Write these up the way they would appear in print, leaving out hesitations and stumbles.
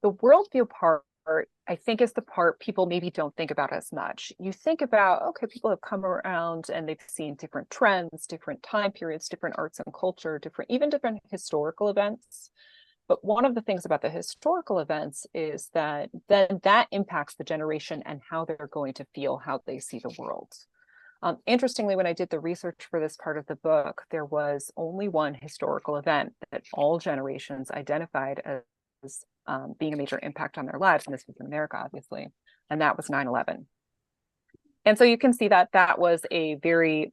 The worldview part, I think, is the part people maybe don't think about as much. You think about, okay, people have come around and they've seen different trends, different time periods, different arts and culture, even different historical events. But one of the things about the historical events is that then that impacts the generation and how they're going to feel, how they see the world. Interestingly, when I did the research for this part of the book, there was only one historical event that all generations identified as being a major impact on their lives. And this was in America, obviously, and that was 9/11. And so you can see that that was a very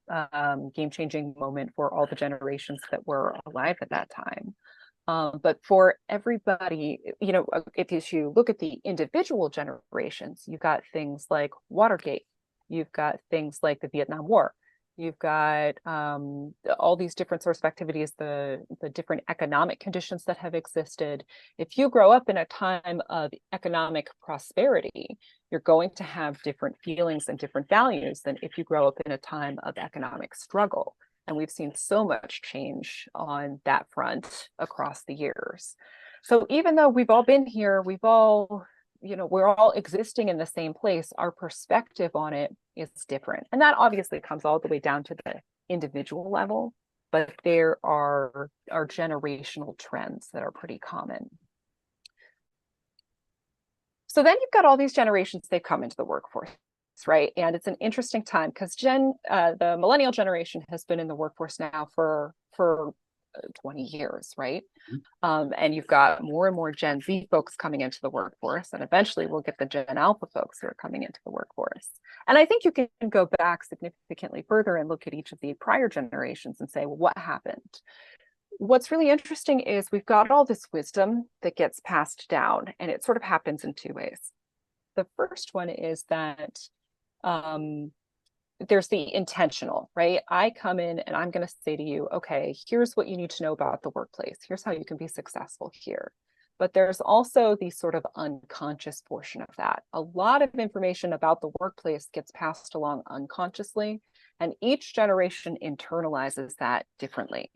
game-changing moment for all the generations that were alive at that time. But for everybody, you know, if you look at the individual generations, you've got things like Watergate, you've got things like the Vietnam War, you've got all these different sorts of activities, the different economic conditions that have existed. If you grow up in a time of economic prosperity, you're going to have different feelings and different values than if you grow up in a time of economic struggle. And we've seen so much change on that front across the years. So even though we've all been here, we've all, you know, we're all existing in the same place, our perspective on it is different. And that obviously comes all the way down to the individual level, but there are generational trends that are pretty common. So then you've got all these generations, they've come into the workforce, right? And it's an interesting time because the millennial generation has been in the workforce now for 20 years, right? And you've got more and more Gen Z folks coming into the workforce, and eventually we'll get the Gen Alpha folks who are coming into the workforce. And I think you can go back significantly further and look at each of the prior generations and say, well, what happened? What's really interesting is we've got all this wisdom that gets passed down, and it sort of happens in two ways. The first one is that there's the intentional, right? I come in and I'm going to say to you, okay, here's what you need to know about the workplace. Here's how you can be successful here. But there's also the sort of unconscious portion of that. A lot of information about the workplace gets passed along unconsciously, and each generation internalizes that differently.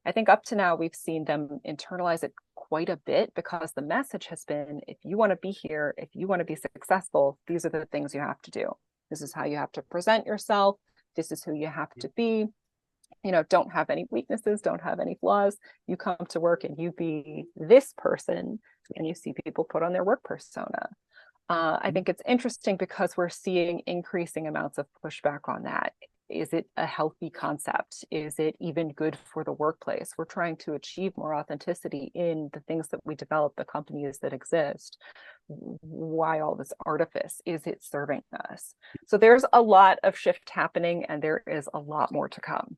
I think up to now, we've seen them internalize it quite a bit because the message has been, if you want to be here, if you want to be successful, these are the things you have to do. This is how you have to present yourself. This is who you have to be. You know, don't have any weaknesses, don't have any flaws. You come to work and you be this person, and you see people put on their work persona. I think it's interesting because we're seeing increasing amounts of pushback on that. Is it a healthy concept? Is it even good for the workplace? We're trying to achieve more authenticity in the things that we develop, the companies that exist. Why all this artifice? Is it serving us? So there's a lot of shift happening, and there is a lot more to come.